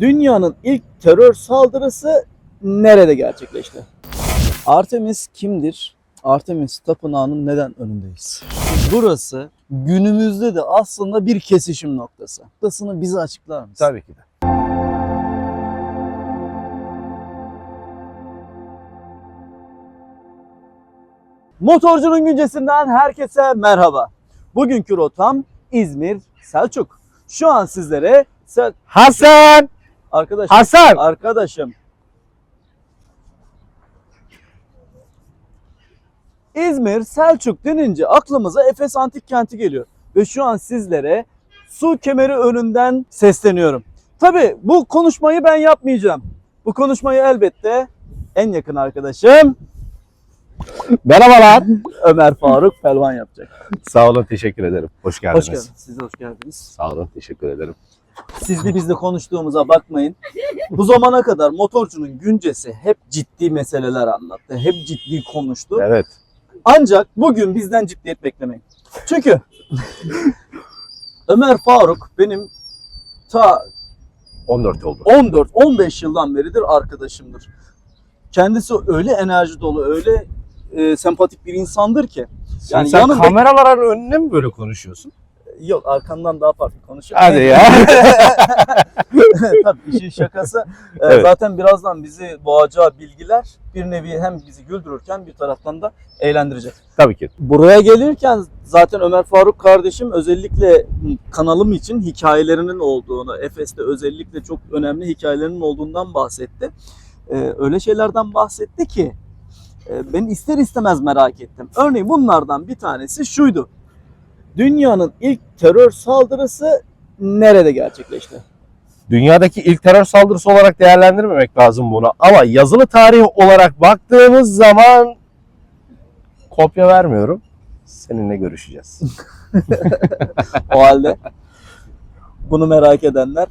Dünyanın ilk terör saldırısı nerede gerçekleşti? Artemis kimdir? Artemis Tapınağı'nın neden önündeyiz? Burası günümüzde de aslında bir kesişim noktası. Noktasını bize açıklar mısın? Tabii ki de. Motorcunun Güncesi'nden herkese merhaba. Bugünkü rotam İzmir, Selçuk. Şu an sizlere Hasan! Arkadaşım. İzmir, Selçuk denince aklımıza Efes Antik Kenti geliyor. Ve şu an sizlere su kemeri önünden sesleniyorum. Tabii bu konuşmayı ben yapmayacağım. Bu konuşmayı elbette en yakın arkadaşım Merhabalar. Ömer Faruk Pelvan yapacak. Sağ olun, teşekkür ederim. Hoş geldiniz. Hoş geldiniz. Siz de hoş geldiniz. Sağ olun, teşekkür ederim. Sizle bizle konuştuğumuza bakmayın. Bu zamana kadar motorcunun güncesi hep ciddi meseleler anlattı. Hep ciddi konuştu. Evet. Ancak bugün bizden ciddiyet beklemeyin. Çünkü Ömer Faruk benim ta 14 oldu. 14-15 yıldan beridir arkadaşımdır. Kendisi öyle enerji dolu, öyle sempatik bir insandır ki. Yani sen yanımda- kameraların önüne mi böyle konuşuyorsun? Yok, arkandan daha farklı konuşuyor. Hadi ya. Tabii işin şakası. Evet. Zaten birazdan bizi boğacağı bilgiler bir nevi hem bizi güldürürken bir taraftan da eğlendirecek. Tabii ki. Buraya gelirken zaten Ömer Faruk kardeşim özellikle kanalım için hikayelerinin olduğunu, Efes'te özellikle çok önemli hikayelerinin olduğundan bahsetti. Öyle şeylerden bahsetti ki ben ister istemez merak ettim. Örneğin bunlardan bir tanesi şuydu. Dünyanın ilk terör saldırısı nerede gerçekleşti? Dünyadaki ilk terör saldırısı olarak değerlendirmemek lazım bunu. Ama yazılı tarih olarak baktığımız zaman kopya vermiyorum. Seninle görüşeceğiz. O halde bunu merak edenler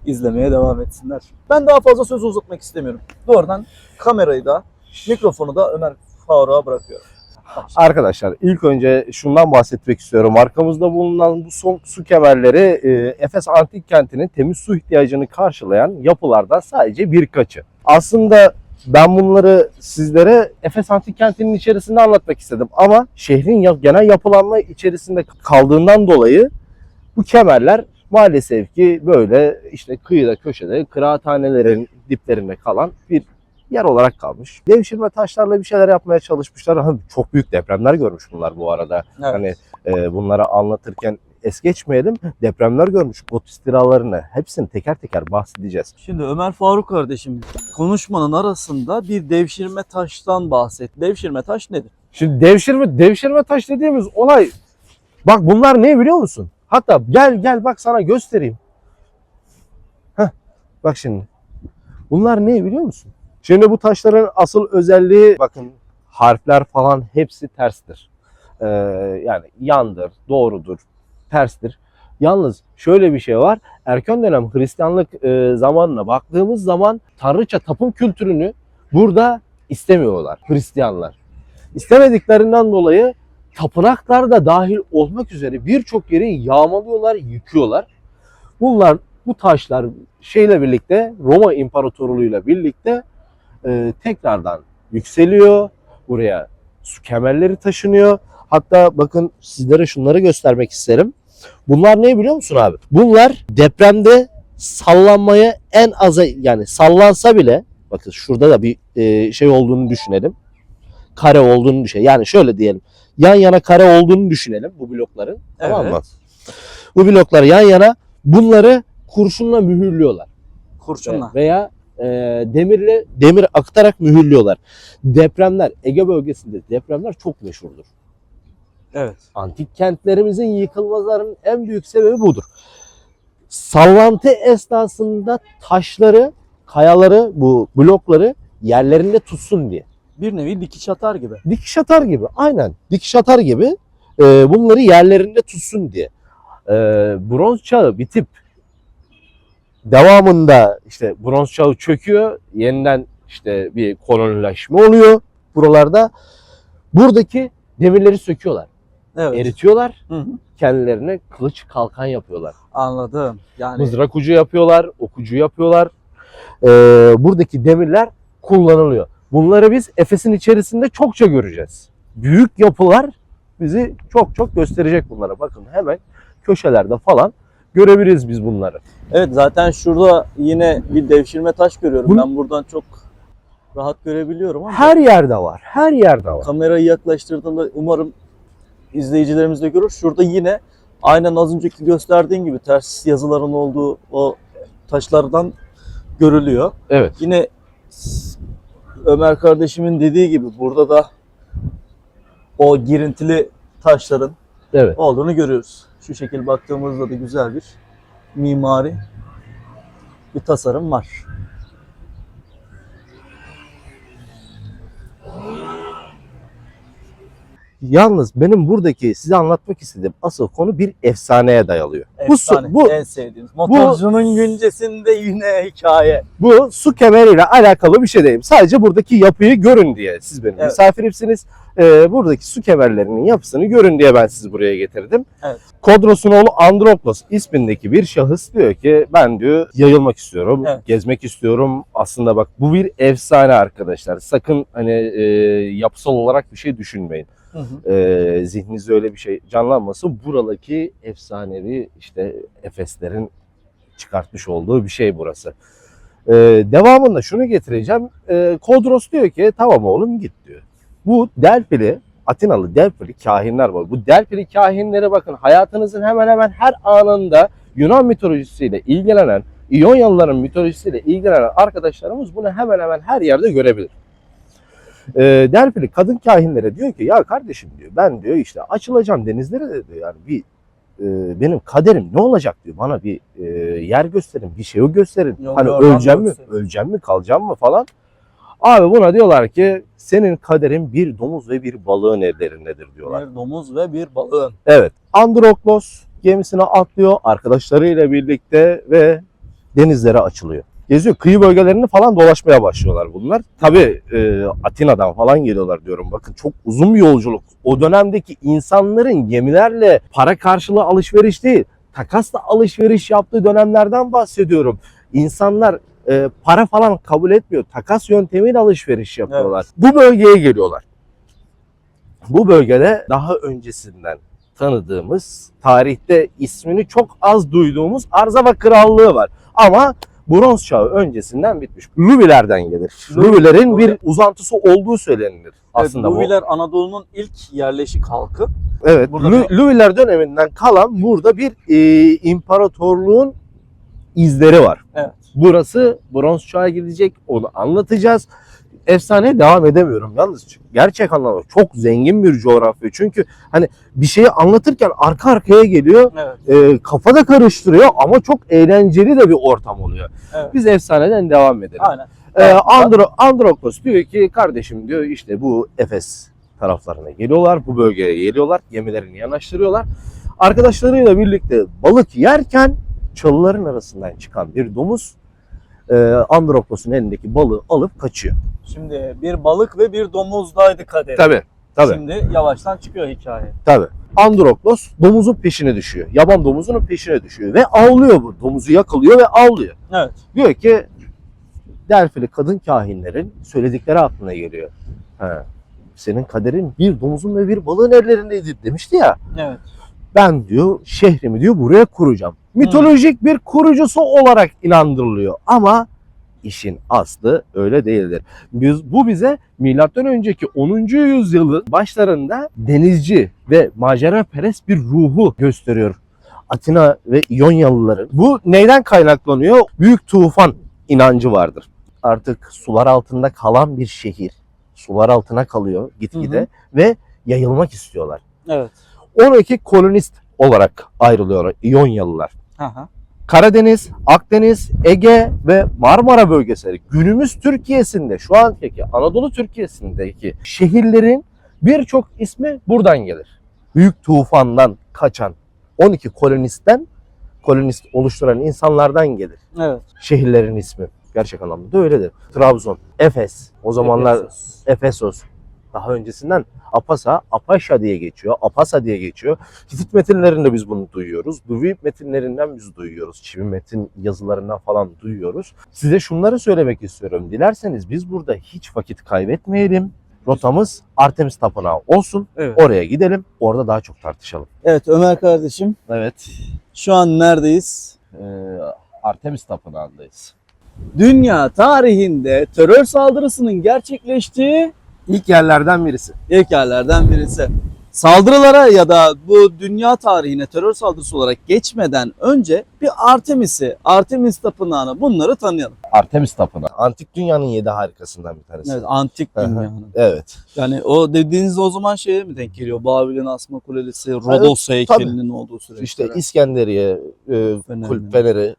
izlemeye devam etsinler. Ben daha fazla söz uzatmak istemiyorum. Doğrudan kamerayı da mikrofonu da Ömer Faruk'a bırakıyorum. Arkadaşlar ilk önce şundan bahsetmek istiyorum. Arkamızda bulunan bu su kemerleri Efes Antik Kenti'nin temiz su ihtiyacını karşılayan yapılardan sadece birkaçı. Aslında ben bunları sizlere Efes Antik Kenti'nin içerisinde anlatmak istedim. Ama şehrin genel yapılanma içerisinde kaldığından dolayı bu kemerler maalesef ki böyle işte kıyıda köşede kıraathanelerin diplerinde kalan bir yer olarak kalmış. Devşirme taşlarla bir şeyler yapmaya çalışmışlar. Çok büyük depremler görmüş bunlar bu arada. Evet. Hani bunları anlatırken es geçmeyelim. Depremler görmüş. GOT istiralarını hepsini teker teker bahsedeceğiz. Şimdi Ömer Faruk kardeşim konuşmanın arasında bir devşirme taştan bahset. Devşirme taş nedir? Şimdi devşirme taş dediğimiz olay, bak bunlar ne biliyor musun? Hatta gel bak sana göstereyim. Bak şimdi. Bunlar ne biliyor musun? Şimdi bu taşların asıl özelliği, bakın harfler falan hepsi terstir. Yani yandır, doğrudur, terstir. Yalnız şöyle bir şey var. Erken dönem Hristiyanlık zamanına baktığımız zaman tanrıça tapım kültürünü burada istemiyorlar Hristiyanlar. İstemediklerinden dolayı tapınaklar da dahil olmak üzere birçok yeri yağmalıyorlar, yıkıyorlar. Bu taşlar şeyle birlikte, Roma İmparatorluğu'yla birlikte tekrardan yükseliyor. Buraya su kemerleri taşınıyor. Hatta bakın sizlere şunları göstermek isterim. Bunlar ne biliyor musun abi? Bunlar depremde sallanmaya en aza, yani sallansa bile, bakın şurada da bir şey olduğunu düşünelim. Kare olduğunu düşünelim. Yani şöyle diyelim. Yan yana kare olduğunu düşünelim bu blokların. Evet. Tamam mı? Bu bloklar yan yana, bunları kurşunla mühürlüyorlar. Kurşunla. Veya demir akıtarak mühürlüyorlar. Depremler, Ege bölgesinde depremler çok meşhurdur. Evet. Antik kentlerimizin yıkılmalarının en büyük sebebi budur. Sallantı esnasında taşları, kayaları, bu blokları yerlerinde tutsun diye. Bir nevi dikiş atar gibi. Dikiş atar gibi, aynen. Dikiş atar gibi bunları yerlerinde tutsun diye. Bronz çağı bitip devamında işte bronz çağı çöküyor. Yeniden işte bir kolonileşme oluyor buralarda. Buradaki demirleri söküyorlar. Evet. Eritiyorlar. Hı hı. kendilerine kılıç kalkan yapıyorlar. Anladım. Yani Mızrak ucu yapıyorlar, okucu yapıyorlar. Buradaki demirler kullanılıyor. Bunları biz Efes'in içerisinde çokça göreceğiz. Büyük yapılar bizi çok gösterecek bunlara. Bakın hemen köşelerde falan görebiliriz biz bunları. evet, zaten şurada yine bir devşirme taş görüyorum. Bunu- Ben buradan çok rahat görebiliyorum ama Her yerde var, her yerde var. kamerayı yaklaştırdığımda umarım izleyicilerimiz de görür. Şurada yine aynen az önceki gösterdiğin gibi ters yazıların olduğu o taşlardan görülüyor. Evet. Yine Ömer kardeşimin dediği gibi burada da o girintili taşların Evet. olduğunu görüyoruz. Şu şekil baktığımızda da güzel bir mimari bir tasarım var. Yalnız benim buradaki size anlatmak istediğim asıl konu bir efsaneye dayalıyor. Efsane, Bu en sevdiğimiz. Motorcunun güncesinde yine hikaye. Bu su kemeriyle alakalı bir şey değil. Sadece buradaki yapıyı görün diye siz benim Evet. misafirimsiniz. Buradaki su kemerlerinin yapısını görün diye ben sizi buraya getirdim. Evet. Kodros'un oğlu Androklos ismindeki bir şahıs diyor ki ben diyor yayılmak istiyorum, Evet. gezmek istiyorum. Aslında bak bu bir efsane arkadaşlar. Sakın hani yapısal olarak bir şey düşünmeyin. Hı hı. Zihninizde öyle bir şey canlanmasın. Buradaki efsanevi işte Efeslerin çıkartmış olduğu bir şey burası. Devamında şunu getireceğim. Kodros diyor ki tamam oğlum git diyor. Bu Delfili, Atinalı Delfili kahinler var. Bu Delfili kahinlere bakın hayatınızın hemen hemen her anında Yunan mitolojisiyle ilgilenen, İyonyalıların mitolojisiyle ilgilenen arkadaşlarımız bunu hemen hemen her yerde görebilir. Delfili kadın kahinlere diyor ki ya kardeşim diyor ben diyor işte açılacağım denizlere de diyor yani bir benim kaderim ne olacak diyor bana bir yer gösterin bir şey gösterin Yol hani yordam öleceğim mi gösterin. öleceğim mi kalacağım mı falan. Abi buna diyorlar ki senin kaderin bir domuz ve bir balığın ellerindedir diyorlar. Bir domuz ve bir balığın. Evet. Androklos gemisine atlıyor arkadaşlarıyla birlikte ve denizlere açılıyor. Geziyor. Kıyı bölgelerini falan dolaşmaya başlıyorlar bunlar. Tabii Atina'dan falan geliyorlar diyorum. Bakın çok uzun bir yolculuk. O dönemdeki insanların gemilerle para karşılığı alışveriş değil, takasla alışveriş yaptığı dönemlerden bahsediyorum. İnsanlar para falan kabul etmiyor. Takas yöntemiyle alışveriş yapıyorlar. Bu bölgeye geliyorlar. Bu bölgede daha öncesinden tanıdığımız, tarihte ismini çok az duyduğumuz Arzava Krallığı var. Ama Bronz Çağı öncesinden bitmiş. Luvilerden gelir. Luvilerin bir uzantısı olduğu söylenir. Aslında evet, bu. Luviler Anadolu'nun ilk yerleşik halkı. Evet, Burada Luviler döneminde kalan burada bir imparatorluğun izleri var. Evet. Burası Bronz Çağ'a gidecek. Onu anlatacağız. Efsaneye devam edemiyorum yalnız. Gerçek anlamda çok zengin bir coğrafya. Çünkü hani bir şeyi anlatırken arka arkaya geliyor. Evet. Kafa da karıştırıyor ama çok eğlenceli de bir ortam oluyor. Evet. Biz efsaneden devam edelim. Aynen. Androklos diyor ki kardeşim diyor işte bu Efes taraflarına geliyorlar. Bu bölgeye geliyorlar. Gemilerini yanaştırıyorlar. Arkadaşlarıyla birlikte balık yerken çalıların arasından çıkan bir domuz Androklos'un elindeki balığı alıp kaçıyor. Şimdi bir balık ve bir domuzdaydı kaderi. Tabii. Şimdi yavaştan çıkıyor hikaye. Tabii. Androklos domuzun peşine düşüyor. Yaban domuzunun peşine düşüyor ve avlıyor bu. Domuzu yakalıyor ve avlıyor. Evet. Diyor ki Delfili kadın kahinlerin söyledikleri aklına geliyor. Senin kaderin bir domuzun ve bir balığın ellerindeydi demişti ya. Evet. Ben diyor şehrimi diyor buraya kuracağım. Mitolojik bir kurucusu olarak inandırılıyor ama işin aslı öyle değildir. Bu bize milattan önceki 10. yüzyılın başlarında denizci ve maceraperest bir ruhu gösteriyor. Atina ve İyonyalıların. Bu neyden kaynaklanıyor? Büyük tufan inancı vardır. Artık sular altında kalan bir şehir. Sular altına kalıyor gitgide ve yayılmak istiyorlar. Evet. 12 kolonist olarak ayrılıyorlar İyonyalılar. Aha. Karadeniz, Akdeniz, Ege ve Marmara bölgeleri günümüz Türkiye'sinde şu anki Anadolu Türkiye'sindeki şehirlerin birçok ismi buradan gelir. Büyük tufandan kaçan 12 kolonist oluşturan insanlardan gelir. Evet. Şehirlerin ismi gerçek anlamda da öyledir. Trabzon, Efes, o zamanlar Efesos, Daha öncesinden Apasa, Apaşa diye geçiyor, Apasa diye geçiyor. Hitit metinlerinde biz bunu duyuyoruz. Duveyb metinlerinden biz duyuyoruz. Çivi metin yazılarından falan duyuyoruz. Size şunları söylemek istiyorum. Dilerseniz biz burada hiç vakit kaybetmeyelim. Rotamız Artemis Tapınağı olsun. Evet. Oraya gidelim. Orada daha çok tartışalım. Evet Ömer kardeşim, Evet. şu an neredeyiz? Artemis Tapınağı'ndayız. Dünya tarihinde terör saldırısının gerçekleştiği İlk yerlerden birisi. ilk yerlerden birisi. Saldırılara ya da bu dünya tarihine terör saldırısı olarak geçmeden önce bir Artemis'i, Artemis Tapınağı'nı bunları tanıyalım. Artemis Tapınağı. Antik dünyanın 7 harikasından bir tanesi. Evet, antik Hı hı. dünyanın. Evet. Yani o dediğiniz o zaman şeye mi denk geliyor? Babil'in Asma Kulesi, Rodos heykelinin olduğu süreçlere. İşte İskenderiye, Kulp Feneri,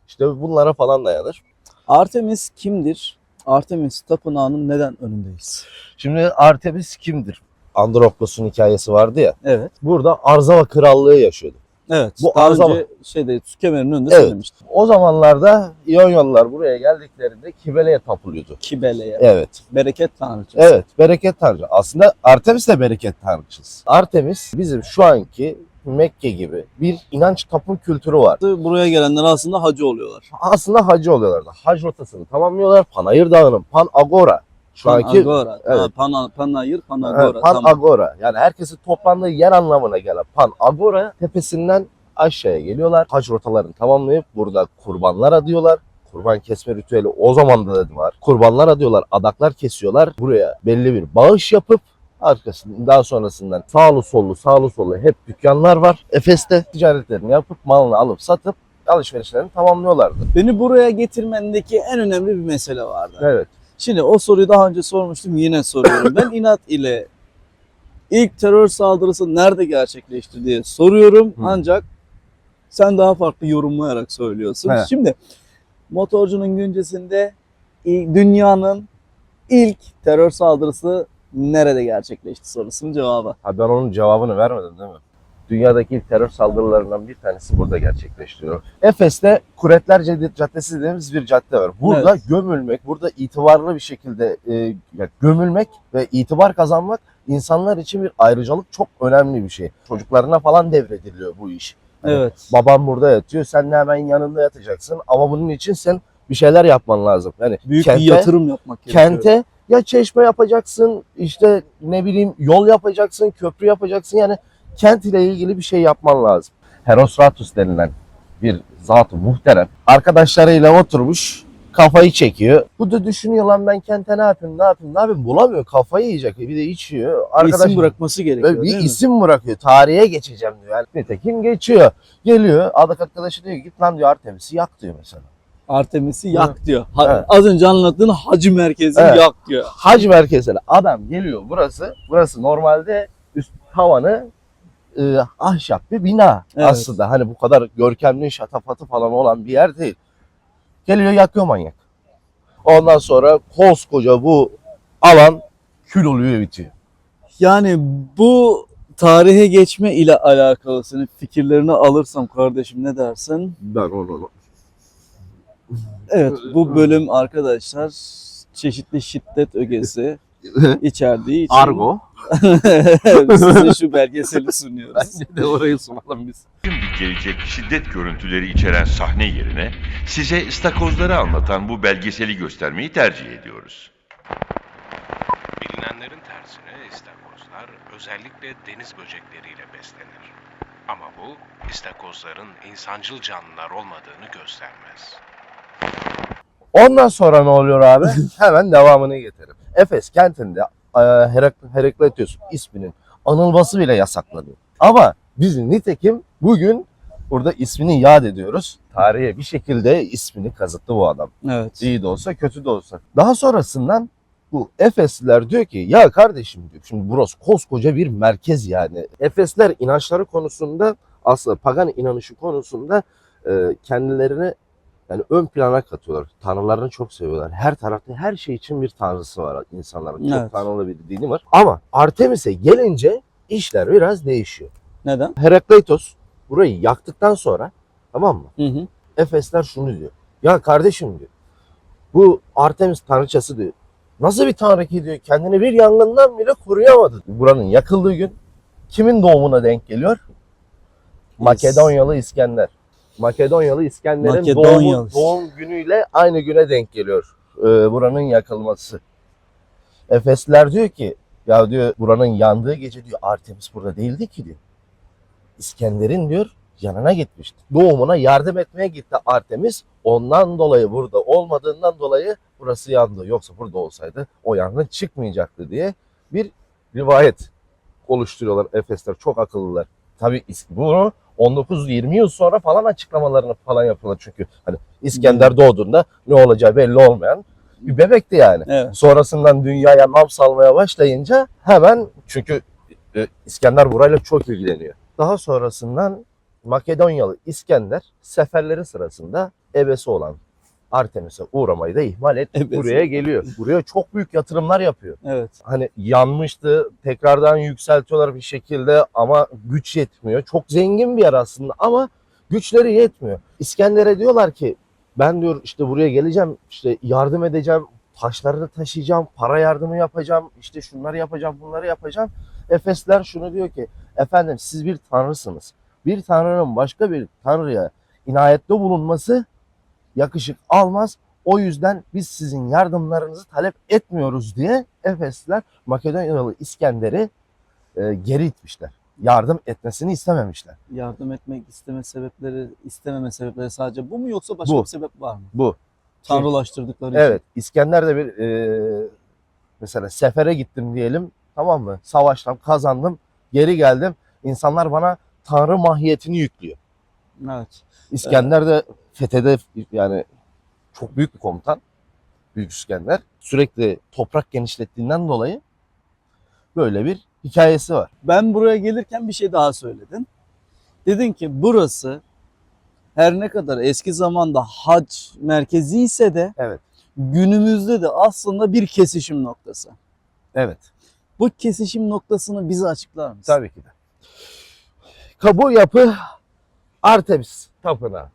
işte bunlara falan dayanır. Artemis kimdir? Artemis Tapınağı'nın neden önündeyiz? Şimdi Artemis kimdir? Androklos'un hikayesi vardı ya. Evet. Burada Arzava Krallığı yaşıyordu. Evet. Bu daha Arzava. önce su kemerinin önünde Evet. söylemiştim. O zamanlarda İyonyalılar buraya geldiklerinde Kibele'ye tapılıyordu. Kibele'ye. Evet. Bereket tanrıçası. Evet. Bereket tanrıcı. Aslında Artemis de bereket tanrıçısı. Artemis bizim şu anki Mekke gibi bir inanç tapın kültürü var. Buraya gelenler aslında hacı oluyorlar. Aslında hacı oluyorlar. Hac rotasını tamamlıyorlar. Panayır Dağı'nın Pan Agora. Şu anki Agora. evet. Panayır, Panagora. Evet, Pan Tamam. Agora. Yani herkesin toplandığı yer anlamına gelen Pan Agora tepesinden aşağıya geliyorlar. Hac rotalarını tamamlayıp burada kurbanlar adıyorlar. Kurban kesme ritüeli o zaman da var. Kurbanlar adıyorlar, adaklar kesiyorlar. Buraya belli bir bağış yapıp arkasından daha sonrasından sağlı sollu hep dükkanlar var. Efes'te ticaretlerini yapıp malını alıp satıp alışverişlerini tamamlıyorlardı. Beni buraya getirmendeki en önemli bir mesele vardı. Evet. Şimdi o soruyu daha önce sormuştum, yine soruyorum. Ben inat ile ilk terör saldırısı nerede gerçekleşti diye soruyorum. Ancak sen daha farklı yorumlayarak söylüyorsun. Evet. Şimdi motorcunun güncesinde dünyanın ilk terör saldırısı nerede gerçekleşti sorusunun cevabı. Ha, ben onun cevabını vermedim değil mi? Dünyadaki ilk terör saldırılarından bir tanesi burada gerçekleştiriyor. Efes'te Kuretler Caddesi dediğimiz bir cadde var. Burada gömülmek, burada itibarlı bir şekilde gömülmek ve itibar kazanmak insanlar için bir ayrıcalık, çok önemli bir şey. Çocuklarına falan devrediliyor bu iş. Hani Evet. babam burada yatıyor, sen de hemen yanında yatacaksın ama bunun için sen bir şeyler yapman lazım. Yani Büyük bir yatırım yapmak gerekiyor. Kente ya çeşme yapacaksın, işte ne bileyim yol yapacaksın, köprü yapacaksın, yani kent ile ilgili bir şey yapman lazım. Herostratus denilen bir zat-ı muhterem arkadaşlarıyla oturmuş, kafayı çekiyor. Bu da düşünüyor, lan ben kente ne yapayım bulamıyor, kafayı yiyecek, bir de içiyor. İsim bırakması gerekiyor, böyle bir değil mi? isim bırakıyor, tarihe geçeceğim diyor. Yani nitekim geçiyor. Geliyor, adak arkadaşı diyor, git lan diyor Artemis'i yak diyor mesela. Artemis'i yak Evet. diyor. Evet. Az önce anlattığın hacı merkezi Evet. yak diyor. Hac merkezine adam geliyor, burası normalde üst tavanı ahşap bir bina Evet. aslında. Hani bu kadar görkemli, şatafatı falan olan bir yer değil. Geliyor, yakıyor manyak. Ondan sonra koskoca bu alan kül oluyor, bitiyor. Yani bu tarihe geçme ile alakalı senin fikirlerini alırsam kardeşim, ne dersin? Ben onu Evet, bu bölüm arkadaşlar çeşitli şiddet ögesi içerdiği için argo. size şu belgeseli sunuyoruz. de orayı sunalım biz. Şimdi gelecek şiddet görüntüleri içeren sahne yerine size ıstakozları anlatan bu belgeseli göstermeyi tercih ediyoruz. Bilinenlerin tersine istakozlar özellikle deniz böcekleriyle beslenir. Ama bu istakozların insancıl canlılar olmadığını göstermez. Ondan sonra ne oluyor abi? Hemen devamını getirelim. Efes kentinde Herakleitos isminin anılması bile yasaklanıyor. Ama biz nitekim bugün burada ismini yad ediyoruz. Tarihe bir şekilde ismini kazıttı bu adam. Evet. İyi de olsa kötü de olsa. Daha sonrasından bu Efesliler diyor ki ya kardeşim diyor, şimdi burası koskoca bir merkez yani. Efesler inançları konusunda, aslında pagan inanışı konusunda kendilerini yani ön plana katıyorlar. Tanrılarını çok seviyorlar. Her tarafta her şey için bir tanrısı var insanların. Çok Evet. tanrılı bir dini var. Ama Artemis'e gelince işler biraz değişiyor. Neden? Herakleitos burayı yaktıktan sonra, tamam mı? Hı hı. Efesler şunu diyor. Ya kardeşim diyor. Bu Artemis tanrıçası diyor. Nasıl bir tanrı ki diyor, kendini bir yangından bile koruyamadı. Buranın yakıldığı gün kimin doğumuna denk geliyor? Makedonyalı İskender. Makedonyalı İskender'in Makedonyalı. doğum günüyle aynı güne denk geliyor buranın yakılması. Efesliler diyor ki, ya diyor buranın yandığı gece diyor Artemis burada değildi ki diyor. İskender'in diyor yanına gitmişti. Doğumuna yardım etmeye gitti Artemis. Ondan dolayı burada olmadığından dolayı burası yandı. Yoksa burada olsaydı o yangın çıkmayacaktı diye bir rivayet oluşturuyorlar Efesler. Çok akıllılar. Tabii bunu 19-20 yıl sonra falan açıklamalarını falan yapıyorlar çünkü. Hani İskender doğduğunda ne olacağı belli olmayan bir bebekti yani. Evet. Sonrasından dünyaya nam salmaya başlayınca hemen, çünkü İskender burayla çok ilgileniyor. Daha sonrasından Makedonyalı İskender seferleri sırasında ebesi olan Artemis'e uğramayı da ihmal edip Ebesi. buraya geliyor. Buraya çok büyük yatırımlar yapıyor. Evet. Hani yanmıştı, tekrardan yükseltiyorlar bir şekilde ama güç yetmiyor. Çok zengin bir yer aslında ama güçleri yetmiyor. İskender'e diyorlar ki ben diyor işte buraya geleceğim, işte yardım edeceğim, taşları taşıyacağım, para yardımı yapacağım, işte şunları yapacağım, bunları yapacağım. Efesler şunu diyor ki, efendim siz bir tanrısınız. Bir tanrının başka bir tanrıya inayette bulunması yakışık almaz. O yüzden biz sizin yardımlarınızı talep etmiyoruz diye Efesliler Makedonyalı İskender'i geri itmişler. Yardım etmesini istememişler. Yardım etmek istememe sebepleri sadece bu mu, yoksa başka Bu. bir sebep var mı? Bu. Tanrılaştırdıkları için. Evet. İskender de bir mesela sefere gittim diyelim, tamam mı? Savaştan kazandım, geri geldim. İnsanlar bana tanrı mahiyetini yüklüyor. Evet. İskender de fethede yani çok büyük bir komutan. Büyük İskender. Sürekli toprak genişlettiğinden dolayı böyle bir hikayesi var. Ben buraya gelirken bir şey daha söyledin. Dedin ki burası her ne kadar eski zamanda hac merkezi ise de Evet. günümüzde de aslında bir kesişim noktası. Evet. Bu kesişim noktasını bize açıklar mısın? Tabii ki de. Bu yapı Artemis Tapınağı.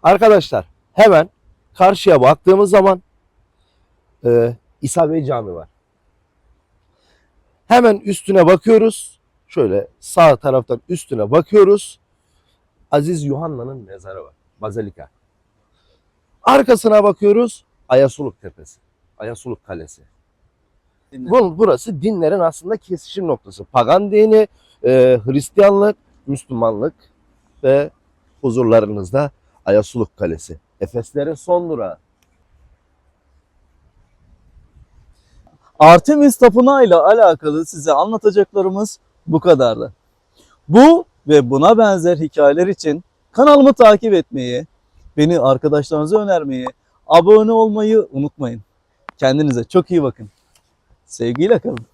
Arkadaşlar hemen karşıya baktığımız zaman İsa Bey Camii var. Hemen üstüne bakıyoruz. Şöyle sağ taraftan üstüne bakıyoruz. Aziz Yuhanna'nın mezarı var. Bazilika. Arkasına bakıyoruz. Ayasuluk Tepesi. Ayasuluk Kalesi. Burası dinlerin aslında kesişim noktası. Pagan dini, Hristiyanlık, Müslümanlık ve huzurlarınızda Ayasuluk Kalesi. Efeslerin son durağı. Artemis Tapınağı ile alakalı size anlatacaklarımız bu kadardı. Bu ve buna benzer hikayeler için kanalımı takip etmeyi, beni arkadaşlarınıza önermeyi, abone olmayı unutmayın. Kendinize çok iyi bakın. Sevgiyle kalın.